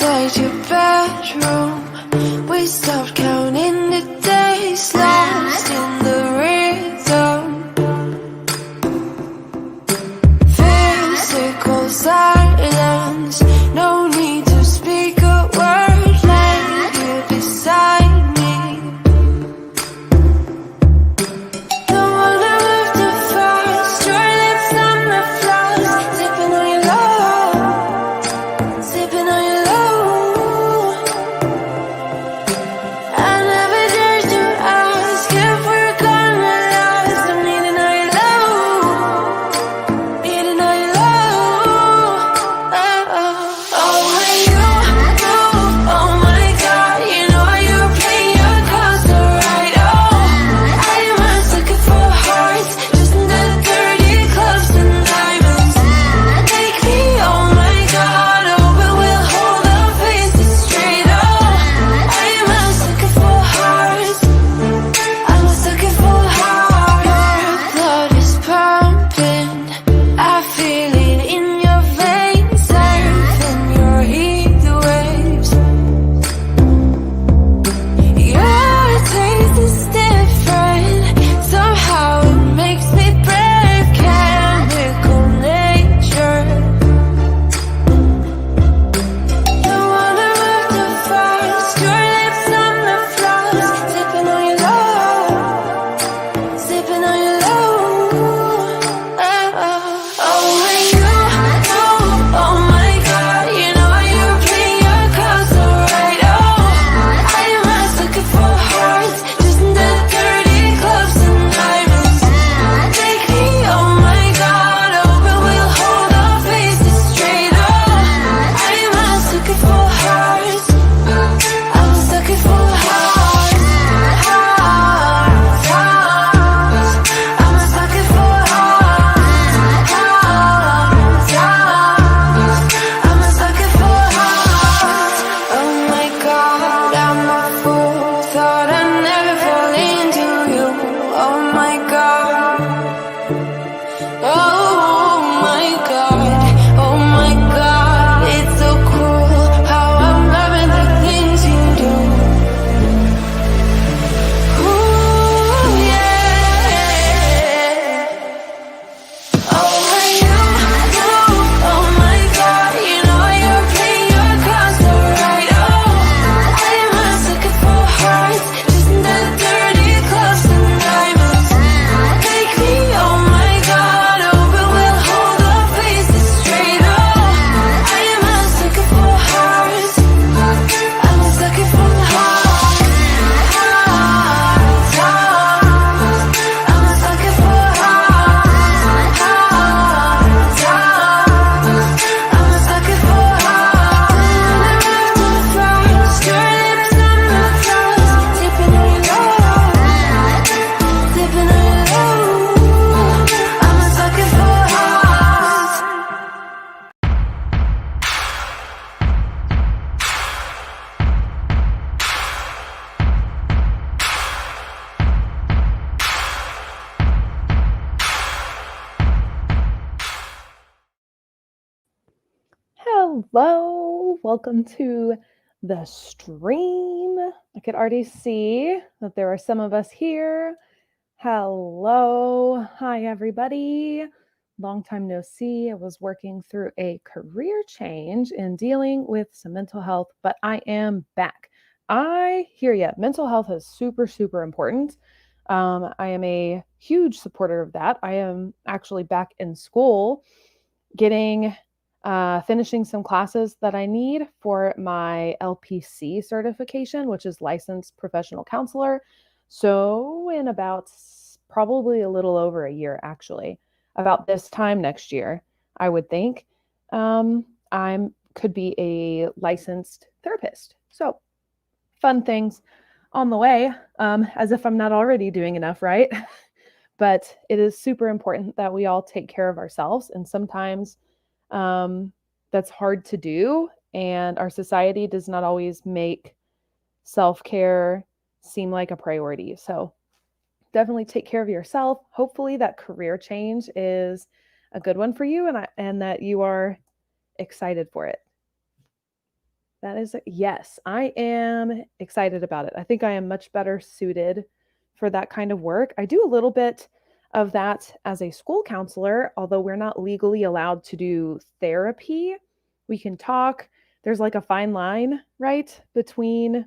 inside your bedroom. We stopped counting the days, lost in the rhythm. Physical silence, no need to speak a word. Lay here beside me. Don't wanna move too fast. Your lips on my flaws, sipping on your love, sipping on your love. I never dare to ask if we're gonna last. I'm needing all your love, needing all your love. Oh, when you move, oh my God, you know you play your cards so right. Oh, I am a sucker for hearts, just in the dirty clubs and diamonds. Take me, oh my God, oh, but we'll hold our faces straight. Oh, I am a sucker for hearts, I'm a sucker for hearts. Your blood is pumping, I feel it in your veins, surfing your heat waves. Your taste is different, somehow it makes me brave. Chemical nature. Don't wanna move too fast. Your lips on the floors, sipping on your love, sipping on your love. Oh, when you move, oh my God, you know you play your cards so right. Oh, I am a sucker for hearts, just in the dirty clubs and diamonds. Take me, oh my God, oh, but we'll hold our faces straight. Oh, I am a sucker for hearts, I'm a sucker for hearts, hearts, hearts. I'm a sucker for hearts, hearts, hearts. I'm a sucker for hearts. Oh my God, I'm a fool. Thought I'd never fall into you. Oh my God. Oh my God. Oh my God. It's so cool how I'm loving the things you do. Ooh, yeah. Oh, when you move, oh my God, you know you play your cards so right. Oh, I am a sucker for hearts, just in the dirty clubs and diamonds. Take me, oh my God, oh, but we'll hold our faces straight. Oh, I am a sucker for hearts, I'm a sucker for hearts, hearts, hearts. I'm a sucker for hearts, hearts, hearts. I'm a sucker for hearts. Too fast, your lips on my flaws, sipping on your love, sipping on your love. I'm a sucker for hearts. Hello, welcome to the stream. I could already see that there are some of us here. Hello, hi everybody. Long time no see. I was working through a career change and dealing with some mental health, but I am back. I hear you. Mental health is super, super important. I am a huge supporter of that. I am actually back in school getting finishing some classes that I need for my LPC certification, which is licensed professional counselor. So in about probably a little over a year, actually, about this time next year, I would think, I could be a licensed therapist. So fun things on the way, as if I'm not already doing enough, right? But it is super important that we all take care of ourselves. And sometimes that's hard to do. And our society does not always make self-care seem like a priority. So definitely take care of yourself. Hopefully that career change is a good one for you and that you are excited for it. Yes, I am excited about it. I think I am much better suited for that kind of work. I do a little bit of that as a school counselor, although we're not legally allowed to do therapy. We can talk. There's like a fine line, right, between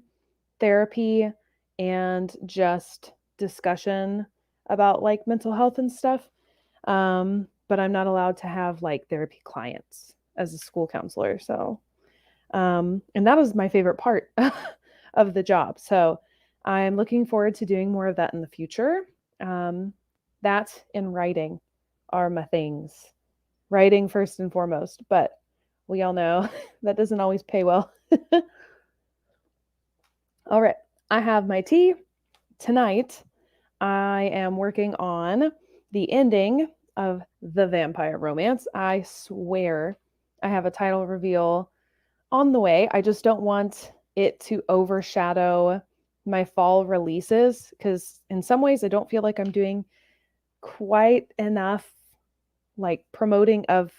therapy and just discussion about like mental health and stuff. But I'm not allowed to have like therapy clients as a school counselor. So and that was my favorite part of the job. So I'm looking forward to doing more of that in the future. Um, that and writing are my things. Writing first and foremost, but we all know that doesn't always pay well. All right, I have my tea. Tonight, I am working on the ending of The Vampire Romance. I swear I have a title reveal on the way. I just don't want it to overshadow my fall releases because in some ways I don't feel like I'm doing quite enough like promoting of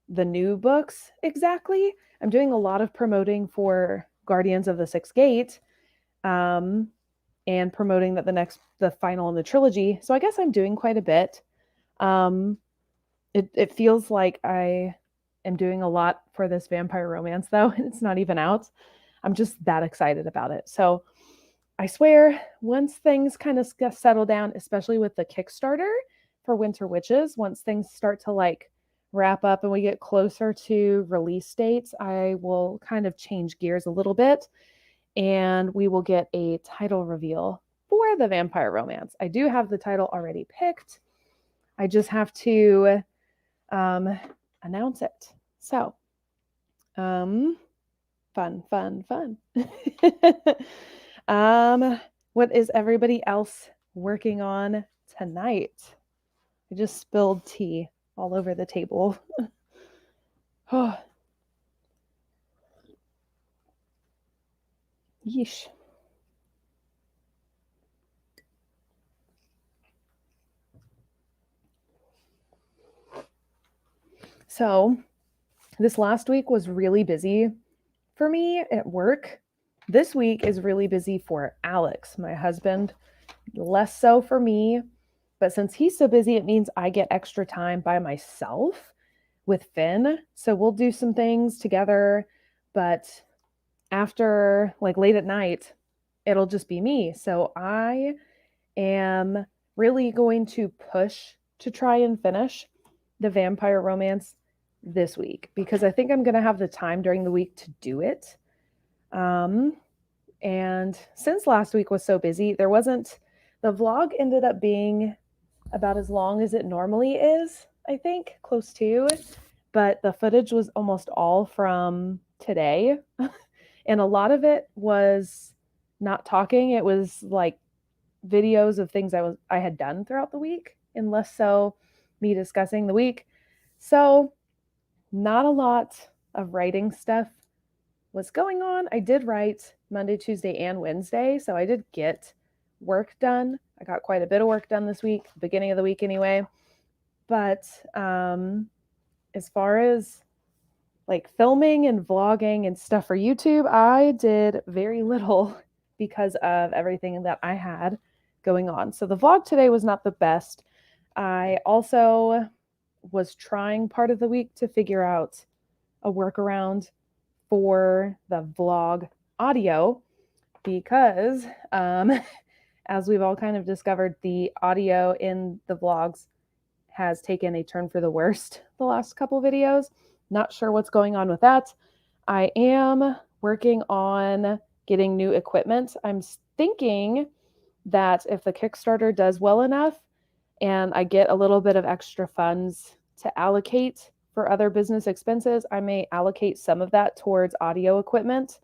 the new books exactly. I'm doing a lot of promoting for Guardians of the Sixth Gate, um, and promoting that the final in the trilogy. So I guess I'm doing quite a bit. Um, it feels like I am doing a lot for this vampire romance though, and it's not even out. I'm just that excited about it. So I swear, once things kind of settle down, especially with the Kickstarter for Winter Witches, once things start to like wrap up and we get closer to release dates, I will kind of change gears a little bit and we will get a title reveal for the vampire romance. I do have the title already picked. I just have to announce it. So, fun, fun, fun. What is everybody else working on tonight? I just spilled tea all over the table. Oh, yeesh. So, this last week was really busy for me at work. This week is really busy for Alex, my husband, less so for me. But since he's so busy, it means I get extra time by myself with Finn. So we'll do some things together. But after like late at night, it'll just be me. So I am really going to push to try and finish the vampire romance this week because I think I'm going to have the time during the week to do it. And since last week was so busy, the vlog ended up being about as long as it normally is, I think, close to, but the footage was almost all from today. And a lot of it was not talking. It was like videos of things I had done throughout the week, and less so me discussing the week. So, not a lot of writing stuff was going on. I did write Monday, Tuesday, and Wednesday, so I did get work done. I got quite a bit of work done this week, beginning of the week anyway. But as far as like filming and vlogging and stuff for YouTube, I did very little because of everything that I had going on. So the vlog today was not the best. I also was trying part of the week to figure out a workaround for the vlog audio because as we've all kind of discovered, the audio in the vlogs has taken a turn for the worst the last couple videos. Not sure what's going on with that. I am working on getting new equipment. I'm thinking that if the Kickstarter does well enough and I get a little bit of extra funds to allocate for other business expenses, I may allocate some of that towards audio equipment,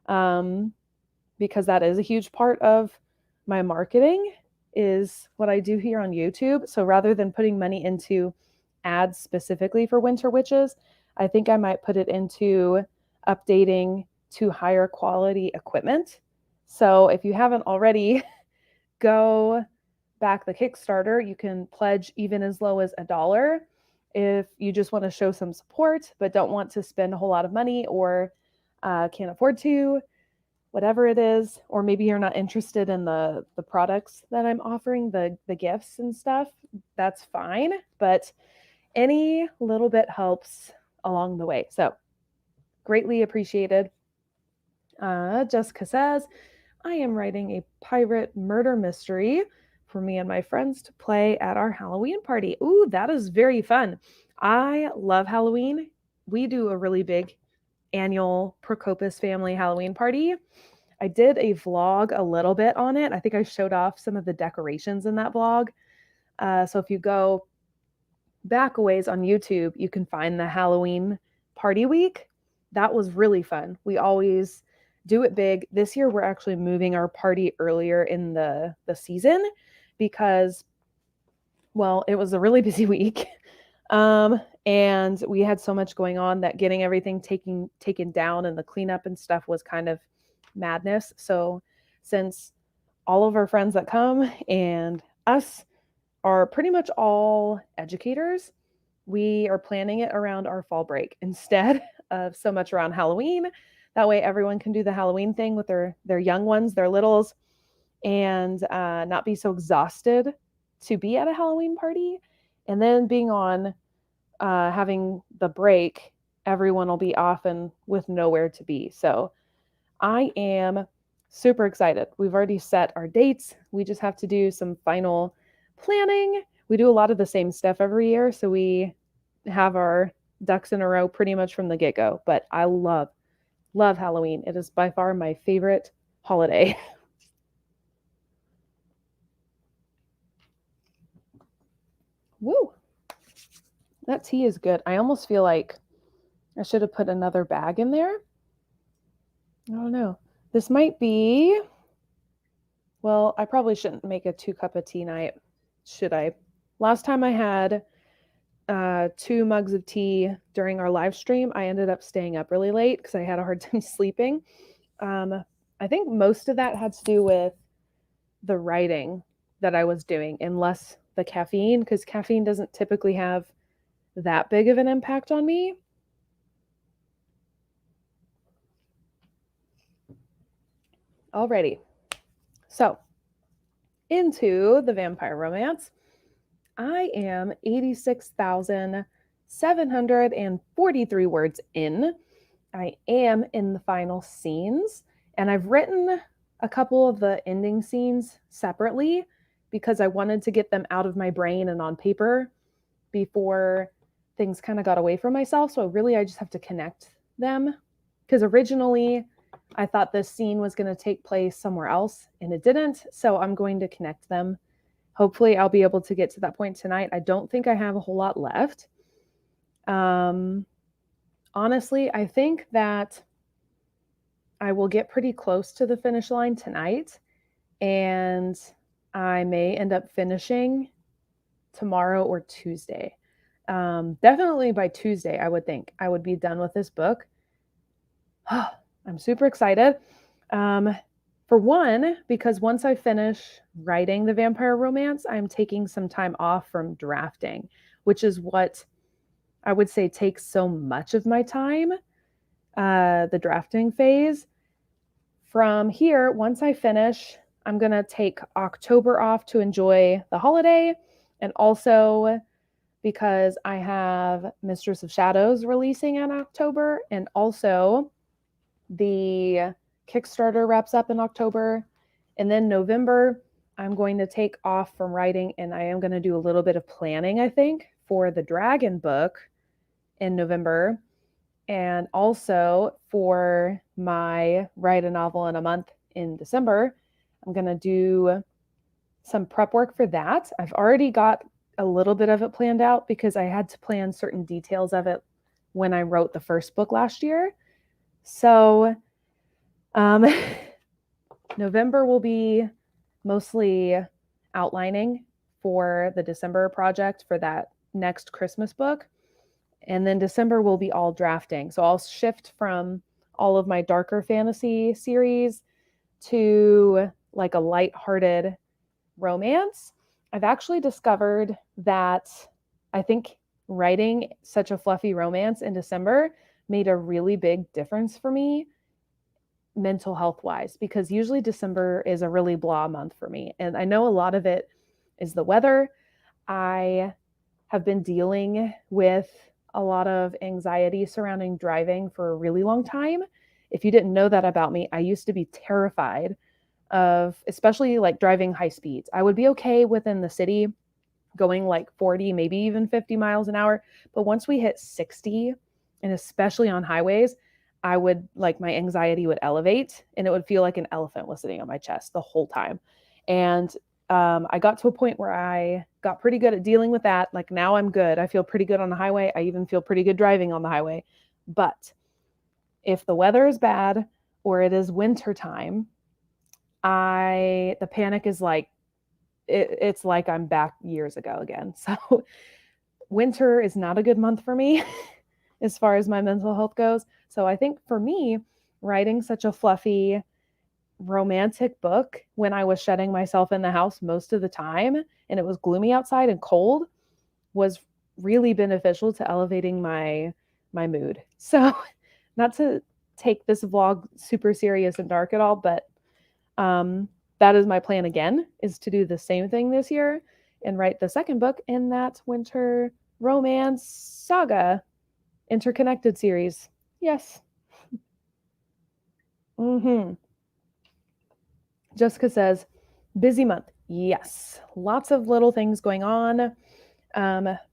because that is a huge part of my marketing is what I do here on YouTube. So rather than putting money into ads specifically for Winter Witches, I think I might put it into updating to higher quality equipment. So if you haven't already, go back the Kickstarter. You can pledge even as low as $1 if you just want to show some support, but don't want to spend a whole lot of money or can't afford to, whatever it is, or maybe you're not interested in the products that I'm offering, the gifts and stuff, that's fine. But any little bit helps along the way. So greatly appreciated. Jessica says, I am writing a pirate murder mystery for me and my friends to play at our Halloween party. Ooh, that is very fun. I love Halloween. We do a really big annual Prokopis family Halloween party. I did a vlog a little bit on it. I think I showed off some of the decorations in that vlog. So if you go back a ways on YouTube, you can find the Halloween party week. That was really fun. We always do it big. This year, we're actually moving our party earlier in the season because, well, it was a really busy week. And we had so much going on that getting everything taken down and the cleanup and stuff was kind of madness. So since all of our friends that come and us are pretty much all educators, we are planning it around our fall break instead of so much around Halloween. That way everyone can do the Halloween thing with their young ones, their littles, and not be so exhausted to be at a Halloween party. And then being on having the break, everyone will be off and with nowhere to be. So I am super excited. We've already set our dates. We just have to do some final planning. We do a lot of the same stuff every year, so we have our ducks in a row pretty much from the get-go. But I love Halloween. It is by far my favorite holiday. Woo! That tea is good. I almost feel like I should have put another bag in there. I don't know. This might be, well, I probably shouldn't make a 2-cup of tea night, should I? Last time I had 2 mugs of tea during our live stream, I ended up staying up really late because I had a hard time sleeping. I think most of that had to do with the writing that I was doing and less the caffeine, because caffeine doesn't typically have that big of an impact on me. Alrighty. So, into the vampire romance. I am 86,743 words in. I am in the final scenes, and I've written a couple of the ending scenes separately because I wanted to get them out of my brain and on paper before things kind of got away from myself. So really, I just have to connect them, because originally I thought this scene was going to take place somewhere else and it didn't. So I'm going to connect them. Hopefully I'll be able to get to that point tonight. I don't think I have a whole lot left. Honestly, I think that I will get pretty close to the finish line tonight, and I may end up finishing tomorrow or Tuesday. Definitely by Tuesday, I would think I would be done with this book. I'm super excited. For one, because once I finish writing the vampire romance, I'm taking some time off from drafting, which is what I would say takes so much of my time, the drafting phase. From here, once I finish, I'm going to take October off to enjoy the holiday, and also because I have Mistress of Shadows releasing in October, and also the Kickstarter wraps up in October. And then November, I'm going to take off from writing, and I am going to do a little bit of planning, I think, for the Dragon book in November. And also for my Write a Novel in a Month in December, I'm going to do some prep work for that. I've already got a little bit of it planned out because I had to plan certain details of it when I wrote the first book last year. So November will be mostly outlining for the December project for that next Christmas book. And then December will be all drafting. So I'll shift from all of my darker fantasy series to like a lighthearted romance. I've actually discovered that I think writing such a fluffy romance in December made a really big difference for me mental health wise, because usually December is a really blah month for me. And I know a lot of it is the weather. I have been dealing with a lot of anxiety surrounding driving for a really long time. If you didn't know that about me, I used to be terrified of, especially like driving high speeds. I would be okay within the city going like 40, maybe even 50 miles an hour. But once we hit 60, and especially on highways, I would like my anxiety would elevate and it would feel like an elephant was sitting on my chest the whole time. And I got to a point where I got pretty good at dealing with that. Like now I'm good. I feel pretty good on the highway. I even feel pretty good driving on the highway. But if the weather is bad or it is winter time, the panic is like it's like I'm back years ago again. So winter is not a good month for me as far as my mental health goes. So I think for me, writing such a fluffy romantic book when I was shutting myself in the house most of the time and it was gloomy outside and cold was really beneficial to elevating my mood. So not to take this vlog super serious and dark at all, but that is my plan again, is to do the same thing this year and write the second book in that winter romance saga interconnected series. Yes. Jessica says, busy month. Yes. Lots of little things going on.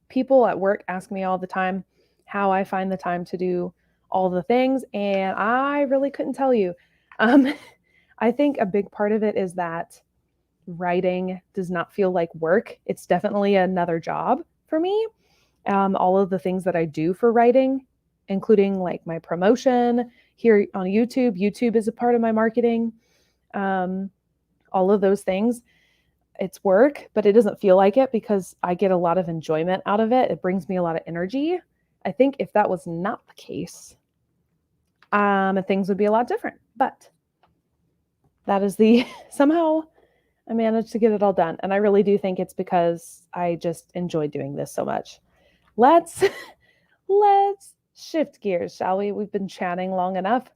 People at work ask me all the time how I find the time to do all the things, and I really couldn't tell you. I think a big part of it is that writing does not feel like work. It's definitely another job for me. All of the things that I do for writing, including like my promotion here on YouTube. YouTube is a part of my marketing. All of those things. It's work, but it doesn't feel like it because I get a lot of enjoyment out of it. It brings me a lot of energy. I think if that was not the case, things would be a lot different. But that is the somehow I managed to get it all done. And I really do think it's because I just enjoy doing this so much. Let's let's shift gears, shall we? We've been chatting long enough.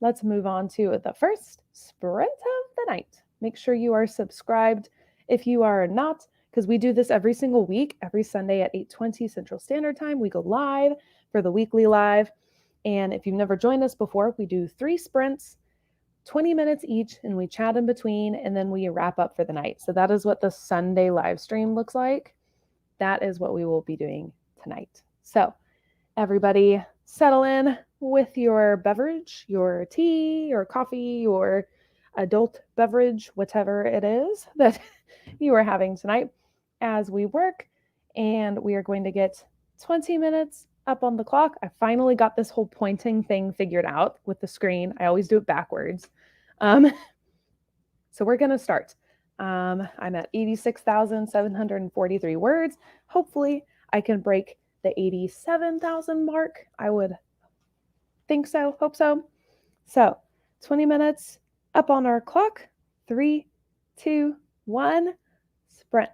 Let's move on to the first sprint of the night. Make sure you are subscribed if you are not, because we do this every single week, every Sunday at 8:20 Central Standard Time. We go live for the weekly live. And if you've never joined us before, we do 3 sprints, 20 minutes each, and we chat in between, and then we wrap up for the night. So that is what the Sunday live stream looks like. That is what we will be doing tonight. So everybody settle in with your beverage, your tea, your coffee, your adult beverage, whatever it is that you are having tonight as we work. And we are going to get 20 minutes up on the clock. I finally got this whole pointing thing figured out with the screen. I always do it backwards. So we're going to start. I'm at 86,743 words. Hopefully I can break the 87,000 mark. I would think so, hope so. So 20 minutes up on our clock. 3, 2, 1, sprint.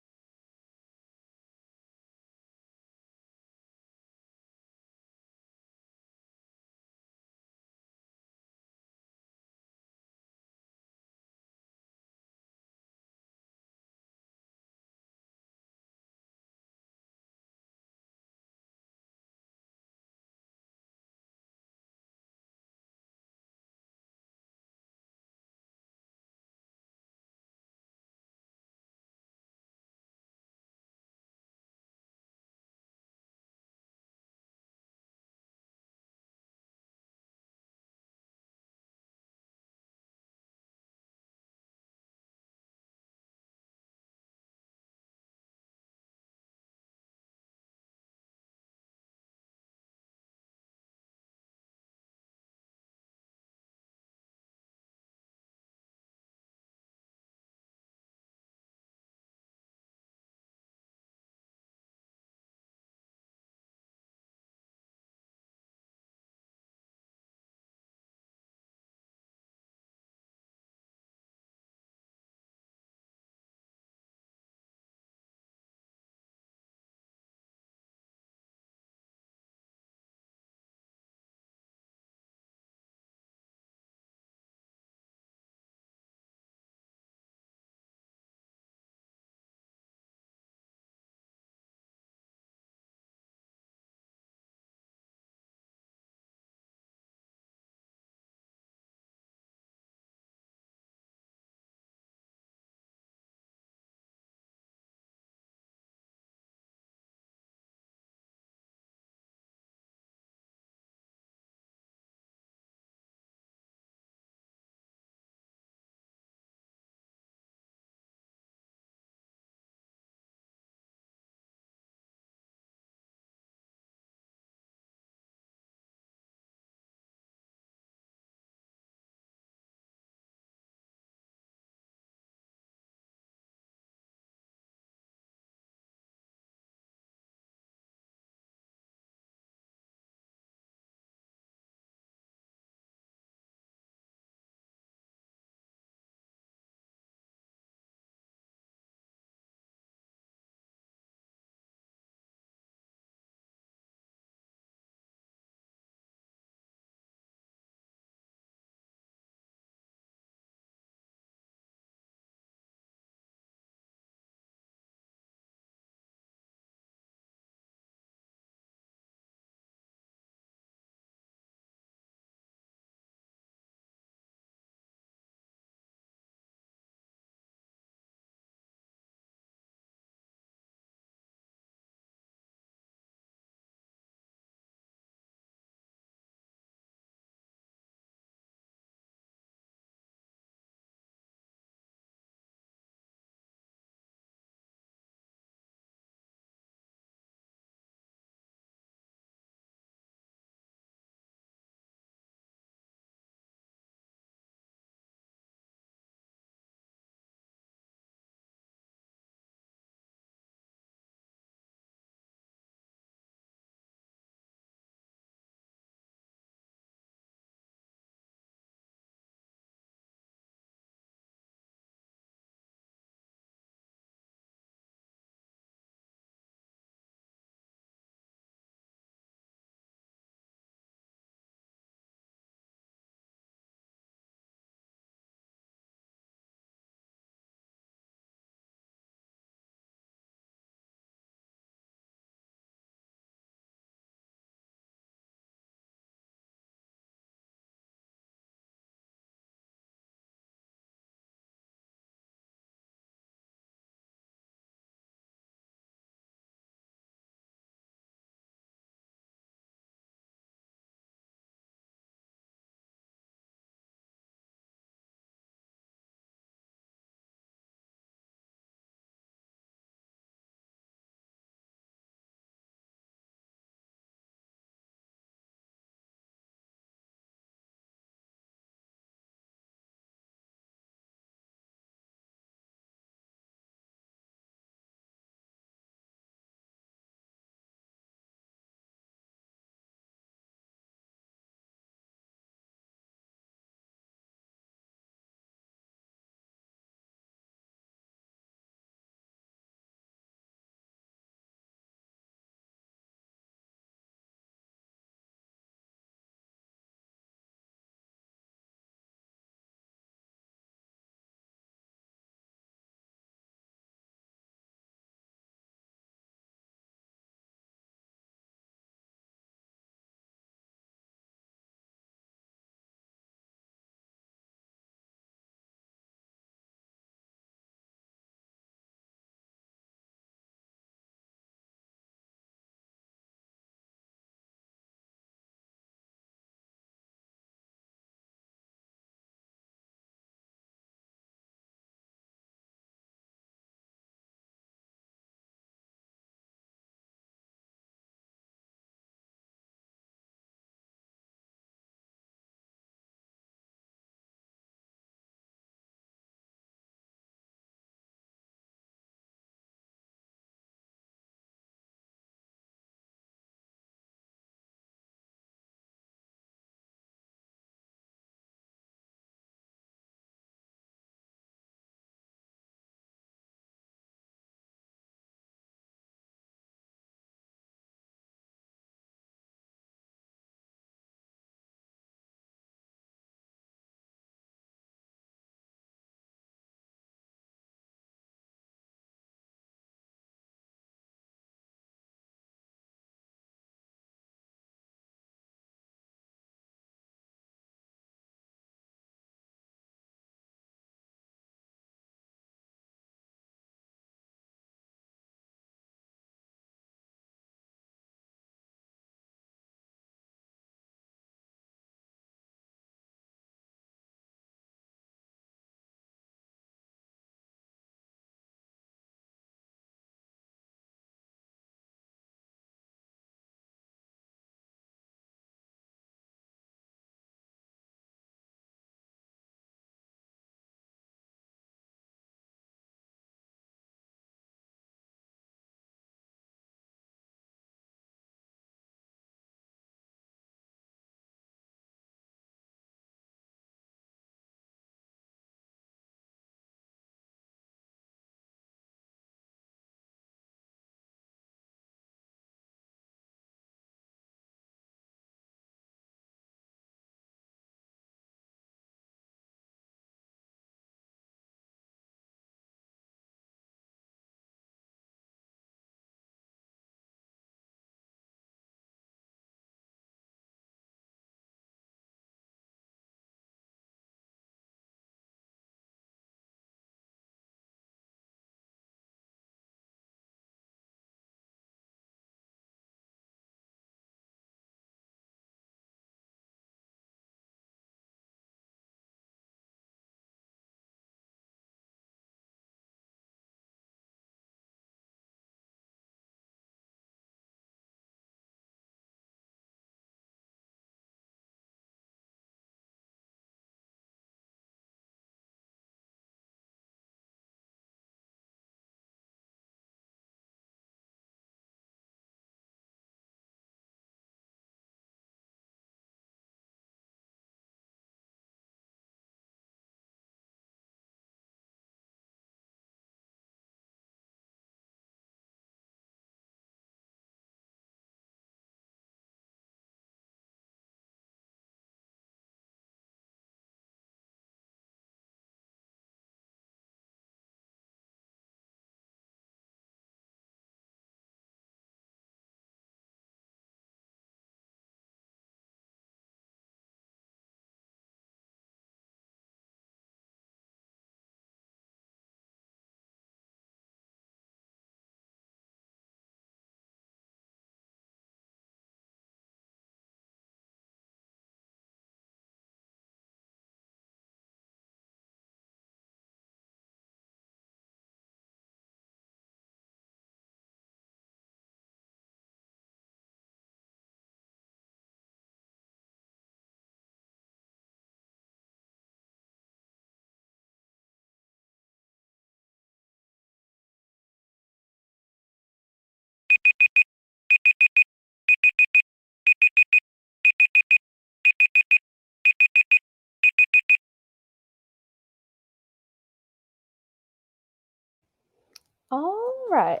All right.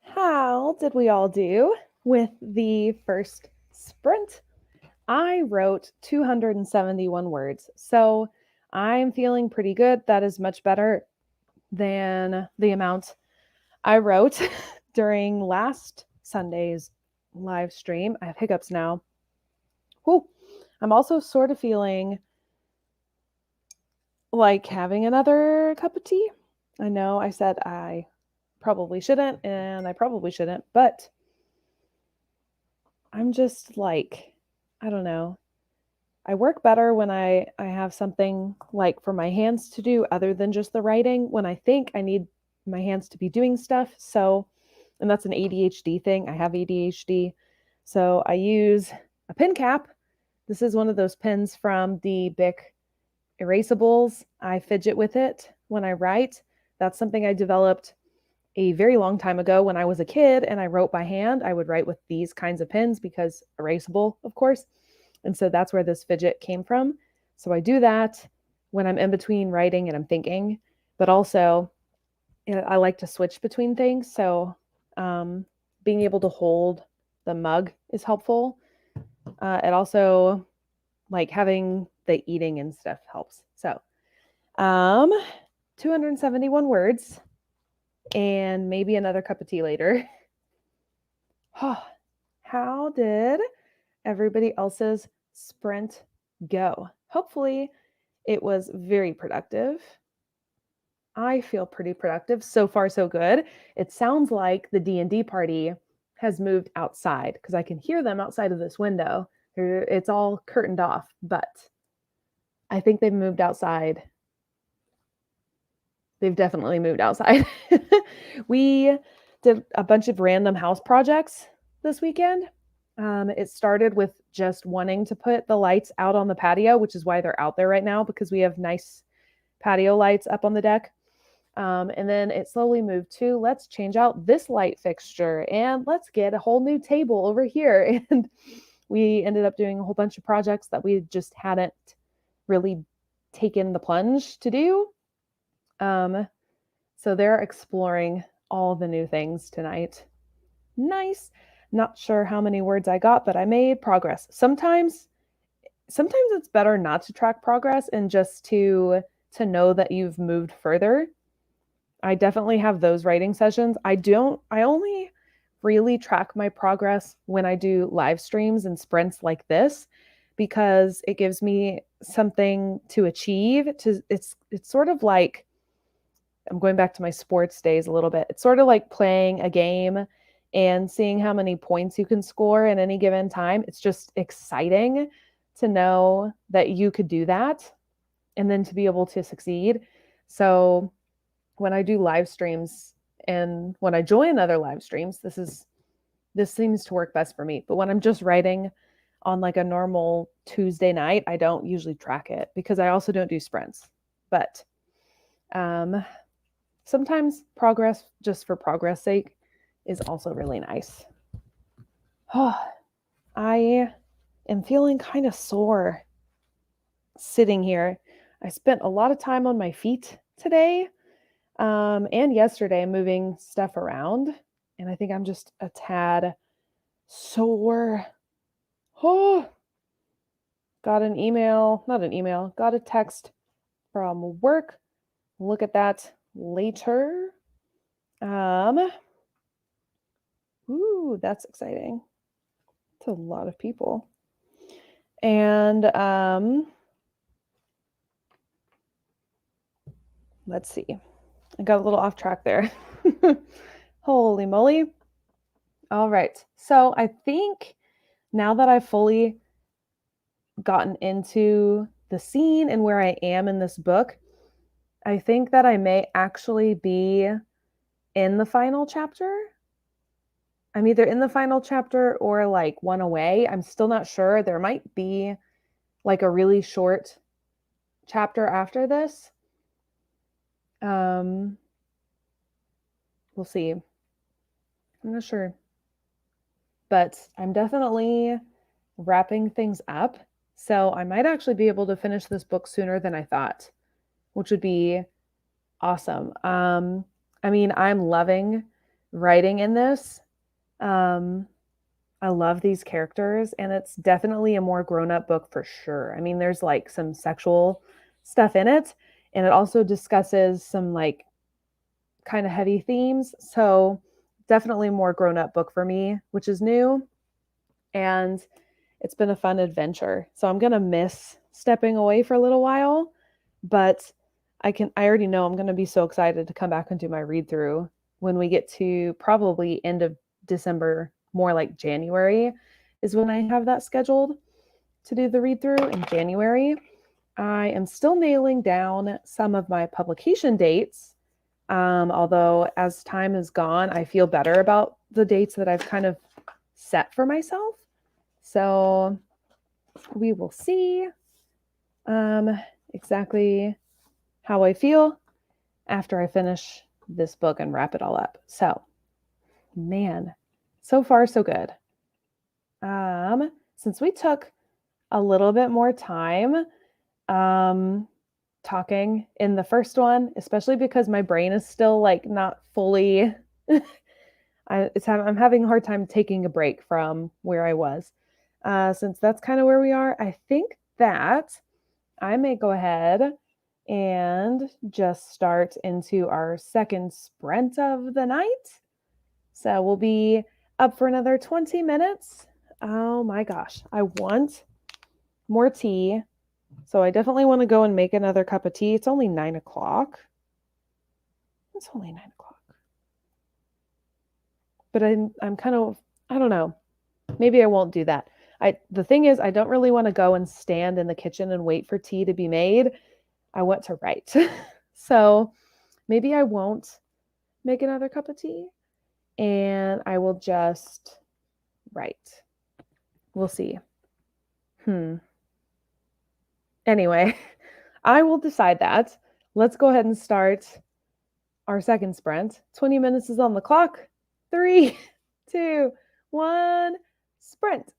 How did we all do with the first sprint? I wrote 271 words. So I'm feeling pretty good. That is much better than the amount I wrote during last Sunday's live stream. I have hiccups now. Whew. I'm also sort of feeling like having another cup of tea. I know I said I probably shouldn't, and I probably shouldn't, but I'm just like, I don't know. I work better when I have something like for my hands to do other than just the writing when I think I need my hands to be doing stuff. So, and that's an ADHD thing. I have ADHD. So I use a pen cap. This is one of those pens from the Bic erasables. I fidget with it when I write. That's something I developed a very long time ago when I was a kid and I wrote by hand. I would write with these kinds of pens because erasable, of course. And so that's where this fidget came from. So I do that when I'm in between writing and I'm thinking, but also I like to switch between things. So being able to hold the mug is helpful. It also, like having the eating and stuff helps. So 271 words and maybe another cup of tea later. How did everybody else's sprint go? Hopefully it was very productive. I feel pretty productive. So far so good. It sounds like the D&D party has moved outside because I can hear them outside of this window. It's all curtained off, but I think they've moved outside. They've definitely moved outside. We did a bunch of random house projects this weekend. It started with just wanting to put the lights out on the patio, which is why they're out there right now because we have nice patio lights up on the deck. And then it slowly moved to let's change out this light fixture and let's get a whole new table over here. And we ended up doing a whole bunch of projects that we just hadn't really taken the plunge to do. So they're exploring all the new things tonight. Nice. Not sure how many words I got, but I made progress. Sometimes it's better not to track progress and just to know that you've moved further. I definitely have those writing sessions. I only really track my progress when I do live streams and sprints like this because it gives me something to achieve. It's sort of like I'm going back to my sports days a little bit. It's sort of like playing a game and seeing how many points you can score in any given time. It's just exciting to know that you could do that and then to be able to succeed. So when I do live streams and when I join other live streams, this seems to work best for me. But when I'm just writing on like a normal Tuesday night, I don't usually track it because I also don't do sprints. But sometimes progress just for progress sake is also really nice. I am feeling kind of sore sitting here. I spent a lot of time on my feet today and yesterday moving stuff around. And I think I'm just a tad sore. Oh, got a text from work. Look at that later. Ooh, that's exciting. It's a lot of people. And let's see. I got a little off track there. Holy moly. All right. So I think now that I've fully gotten into the scene and where I am in this book, I think that I may actually be in the final chapter. I'm either in the final chapter or like one away. I'm still not sure. There might be like a really short chapter after this. We'll see. I'm not sure. But I'm definitely wrapping things up. So I might actually be able to finish this book sooner than I thought, which would be awesome. I mean, I'm loving writing in this. Um, I love these characters, and it's definitely a more grown up book for sure. I mean, there's like some sexual stuff in it, and it also discusses some like kind of heavy themes. So, definitely more grown up book for me, which is new. And it's been a fun adventure. So, I'm going to miss stepping away for a little while, but I already know I'm going to be so excited to come back and do my read through when we get to probably end of December, more like January is when I have that scheduled to do the read through in January. I am still nailing down some of my publication dates. Although as time has gone, I feel better about the dates that I've kind of set for myself. So we will see exactly how I feel after I finish this book and wrap it all up. So, man, so far so good. Since we took a little bit more time talking in the first one, especially because my brain is still like not fully I'm having a hard time taking a break from where I was. Since that's kind of where we are, I think that I may go ahead and just start into our second sprint of the night. So we'll be up for another 20 minutes. Oh my gosh, I want more tea. So I definitely want to go and make another cup of tea. It's only 9 o'clock. It's only 9 o'clock. But I'm kind of, I don't know. Maybe I won't do that. The thing is, I don't really want to go and stand in the kitchen and wait for tea to be made. I want to write. So maybe I won't make another cup of tea and I will just write. We'll see. Anyway, I will decide that. Let's go ahead and start our second sprint. 20 minutes is on the clock. 3, 2, 1, sprint.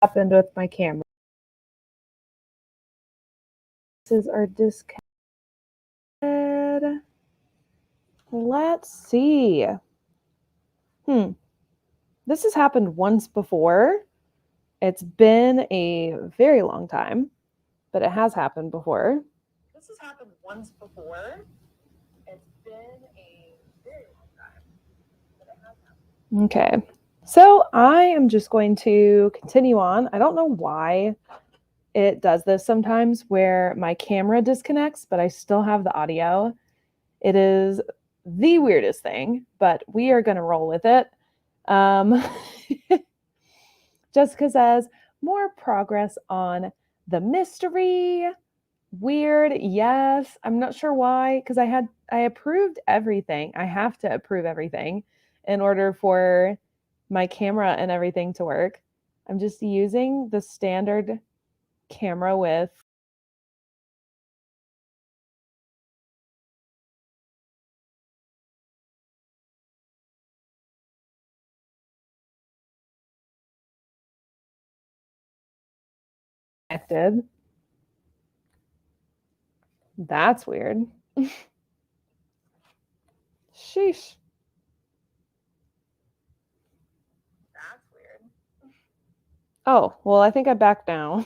happened with my camera. This is our disconnected. Let's see. This has happened once before. It's been a very long time, but it has happened before. This has happened once before. It's been a very long time, but it has happened. Okay. So I am just going to continue on. I don't know why it does this sometimes where my camera disconnects, but I still have the audio. It is the weirdest thing, but we are going to roll with it. Jessica says, more progress on the mystery. Weird. Yes. I'm not sure why, because I approved everything. I have to approve everything in order for my camera and everything to work. I'm just using the standard camera with connected. That's weird. Sheesh. That's weird. Oh, well, I think I'm back now.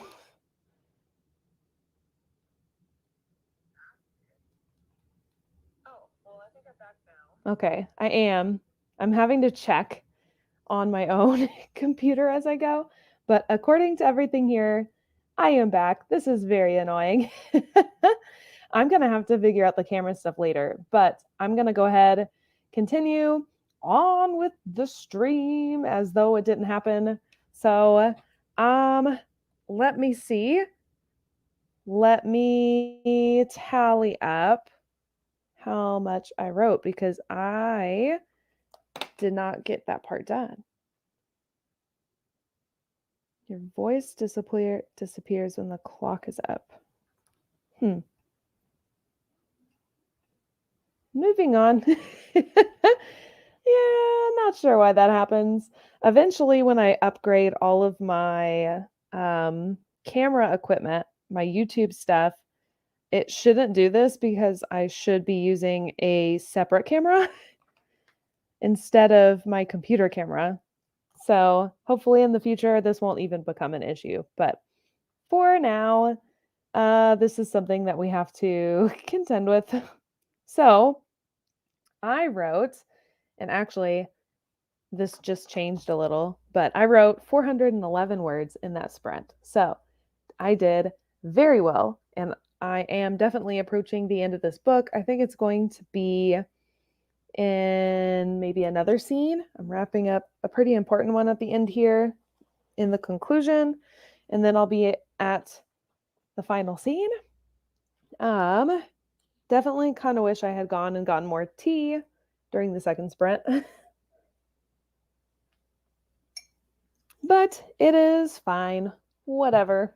Okay, I am. I'm having to check on my own computer as I go, but according to everything here, I am back. This is very annoying. I'm going to have to figure out the camera stuff later, but I'm going to go ahead, continue on with the stream as though it didn't happen. So, let me see. Let me tally up how much I wrote because I did not get that part done. Your voice disappears when the clock is up. Moving on. Yeah, not sure why that happens. Eventually, when I upgrade all of my camera equipment, my YouTube stuff, it shouldn't do this because I should be using a separate camera instead of my computer camera. So hopefully in the future, this won't even become an issue. But for now, this is something that we have to contend with. So I wrote, and actually, this just changed a little, but I wrote 411 words in that sprint. So I did very well, and I am definitely approaching the end of this book. I think it's going to be in maybe another scene. I'm wrapping up a pretty important one at the end here in the conclusion, and then I'll be at the final scene. Definitely kind of wish I had gone and gotten more tea during the second sprint. But it is fine. Whatever.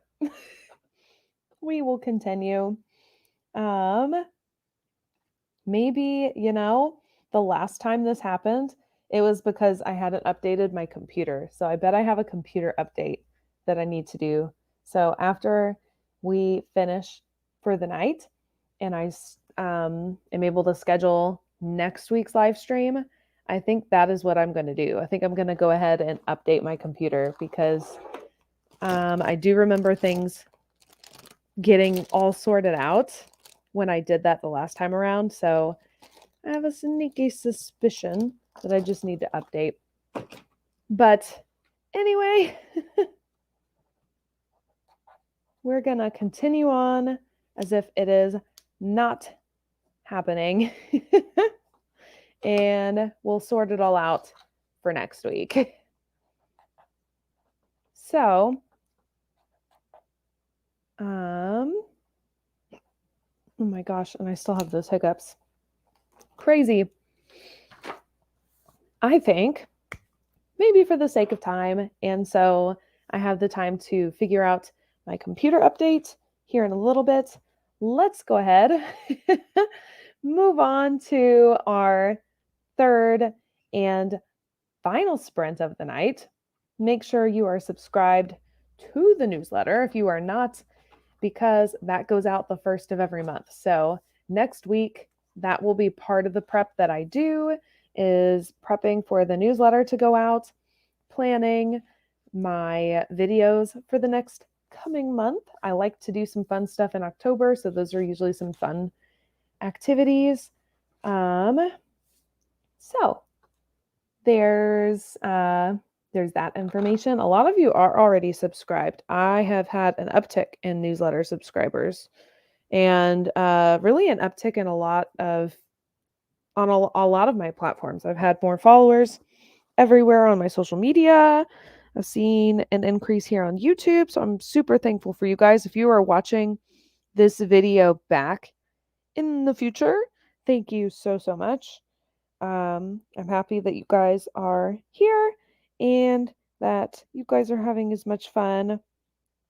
We will continue. Maybe, the last time this happened, it was because I hadn't updated my computer. So I bet I have a computer update that I need to do. So after we finish for the night and I am able to schedule next week's live stream, I think that is what I'm going to do. I think I'm going to go ahead and update my computer because I do remember things getting all sorted out when I did that the last time around. So I have a sneaky suspicion that I just need to update. But anyway, we're going to continue on as if it is not happening. And we'll sort it all out for next week. So, oh my gosh, and I still have those hiccups. Crazy. I think maybe for the sake of time, and so I have the time to figure out my computer update here in a little bit. Let's go ahead, move on to our third and final sprint of the night. Make sure you are subscribed to the newsletter if you are not, because that goes out the first of every month. So next week, that will be part of the prep that I do, is prepping for the newsletter to go out, planning my videos for the next coming month. I like to do some fun stuff in October, so those are usually some fun activities. So there's that information. A lot of you are already subscribed. I have had an uptick in newsletter subscribers, and really an uptick in a lot of my platforms. I've had more followers everywhere on my social media. I've seen an increase here on YouTube, so I'm super thankful for you guys. If you are watching this video back in the future, thank you so much. I'm happy that you guys are here and that you guys are having as much fun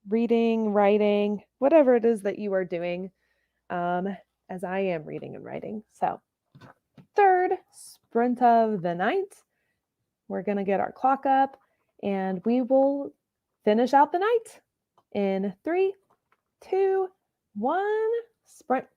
reading, writing, whatever it is that you are doing, as I am reading and writing. So, third sprint of the night, we're going to get our clock up and we will finish out the night in 3, 2, 1, sprint.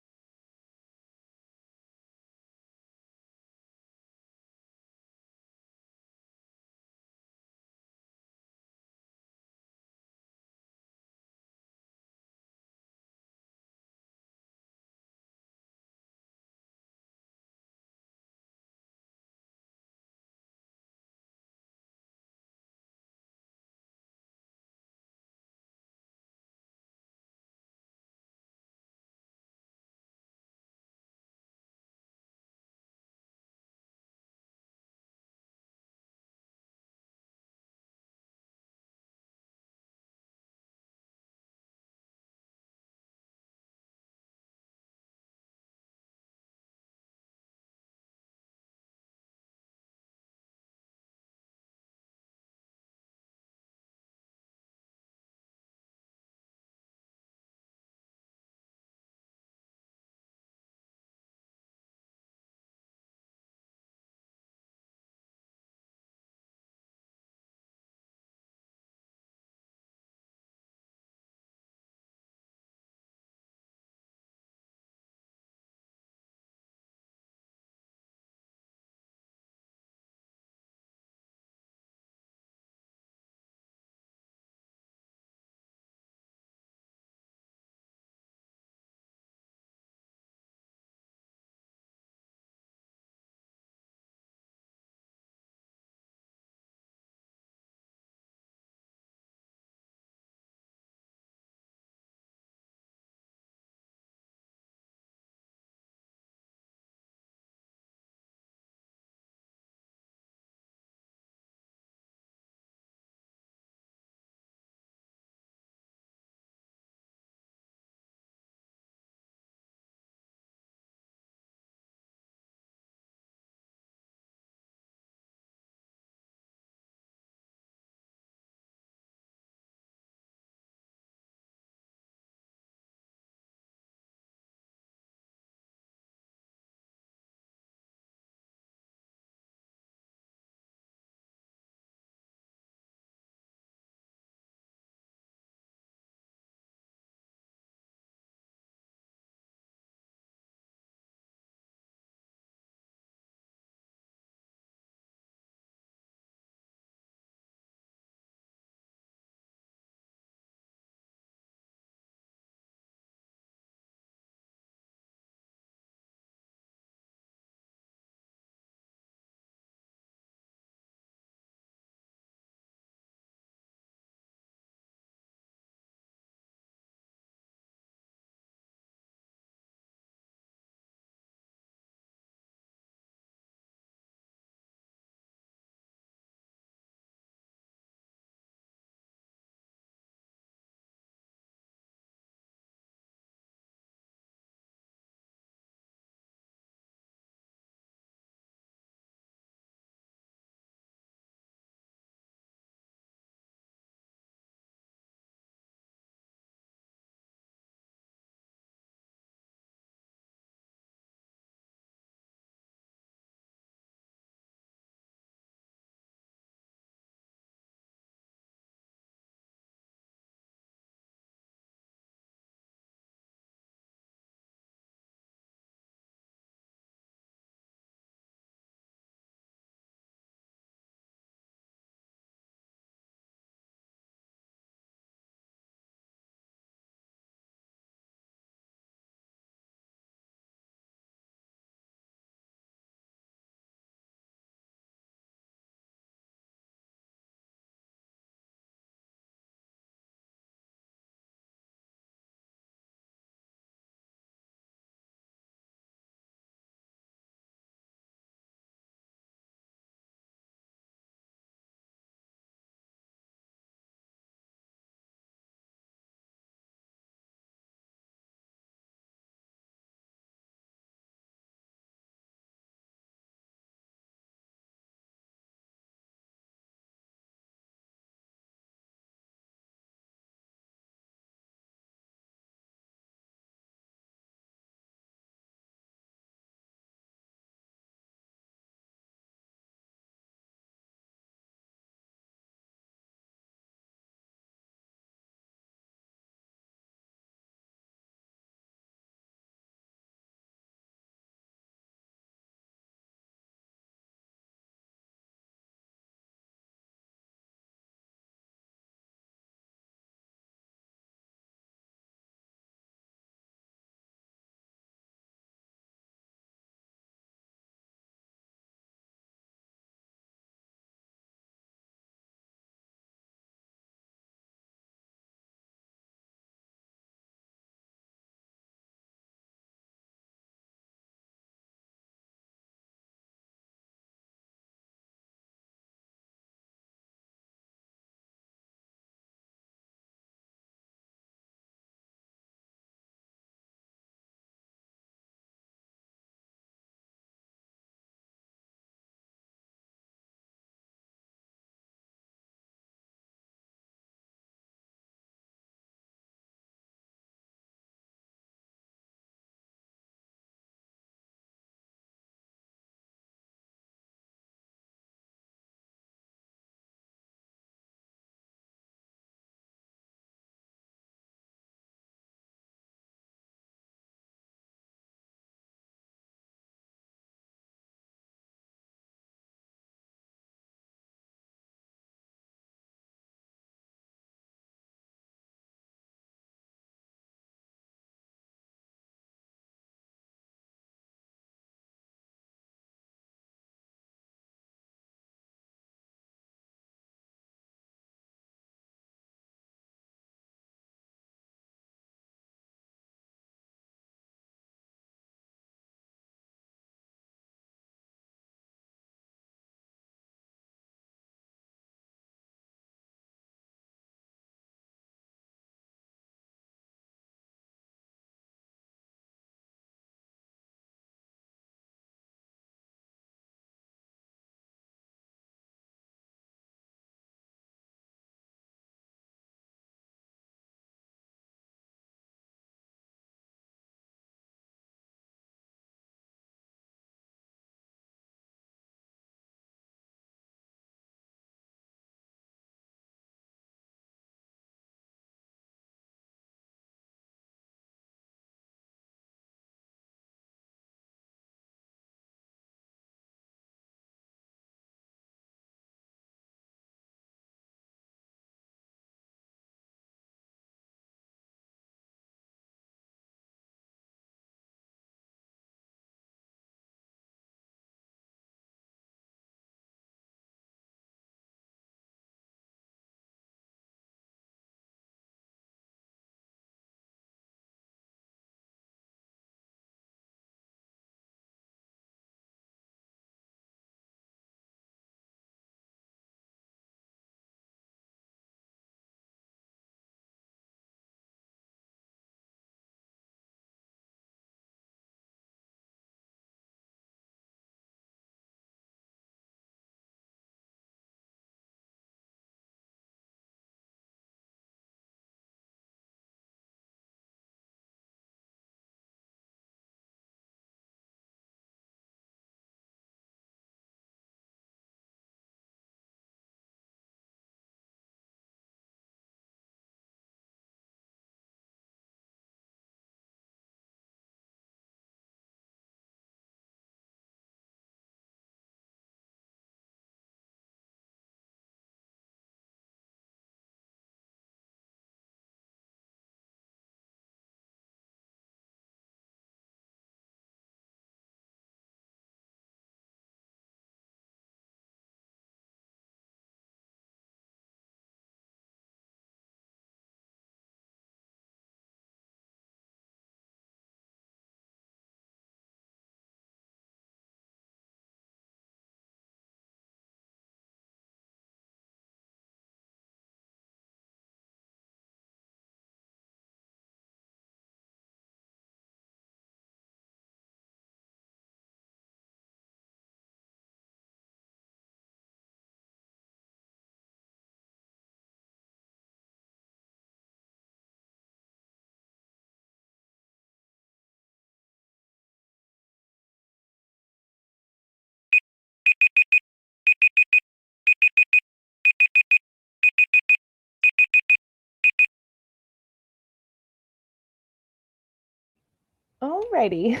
Alrighty.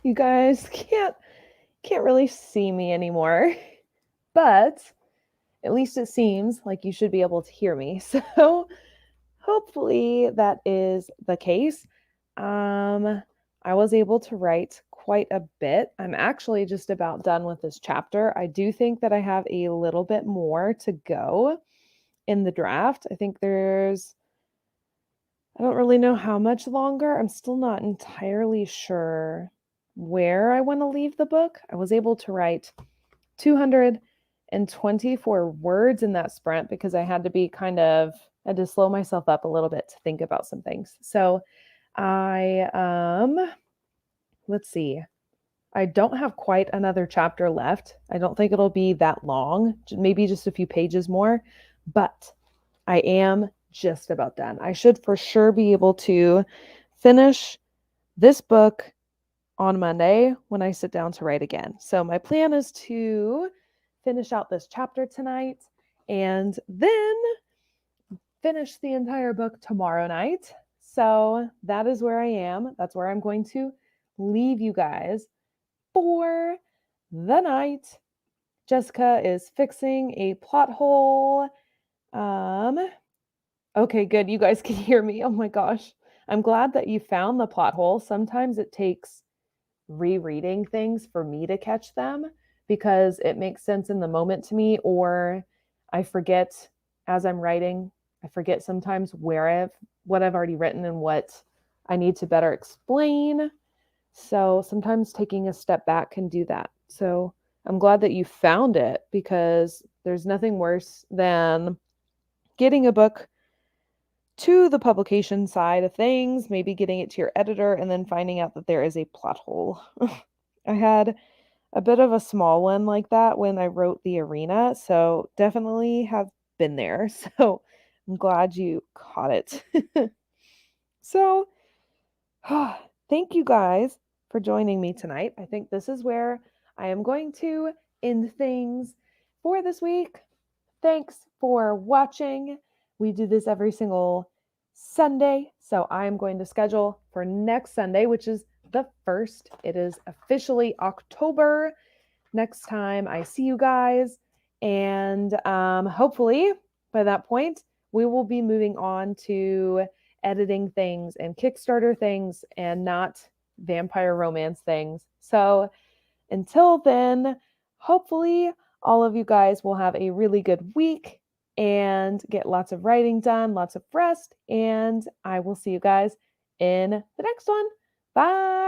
You guys can't really see me anymore, but at least it seems like you should be able to hear me. So hopefully that is the case. I was able to write quite a bit. I'm actually just about done with this chapter. I do think that I have a little bit more to go in the draft. I think I don't really know how much longer. I'm still not entirely sure where I want to leave the book. I was able to write 224 words in that sprint because I had to slow myself up a little bit to think about some things. So I let's see. I don't have quite another chapter left. I don't think it'll be that long, maybe just a few pages more, but I am just about done. I should for sure be able to finish this book on Monday when I sit down to write again. So my plan is to finish out this chapter tonight and then finish the entire book tomorrow night. So that is where I am. That's where I'm going to leave you guys for the night. Jessica is fixing a plot hole. Okay, good. You guys can hear me. Oh my gosh. I'm glad that you found the plot hole. Sometimes it takes rereading things for me to catch them because it makes sense in the moment to me, or I forget as I'm writing. I forget sometimes what I've already written and what I need to better explain. So sometimes taking a step back can do that. So I'm glad that you found it because there's nothing worse than getting a book to the publication side of things, maybe getting it to your editor, and then finding out that there is a plot hole. I had a bit of a small one like that when I wrote The Arena, so definitely have been there. So I'm glad you caught it. So, thank you guys for joining me tonight. I think this is where I am going to end things for this week. Thanks for watching. We do this every single Sunday. So I am going to schedule for next Sunday, which is the 1st. It is officially October. Next time I see you guys. And hopefully by that point, we will be moving on to editing things and Kickstarter things and not vampire romance things. So until then, hopefully all of you guys will have a really good week and get lots of writing done, lots of rest, and I will see you guys in the next one. Bye.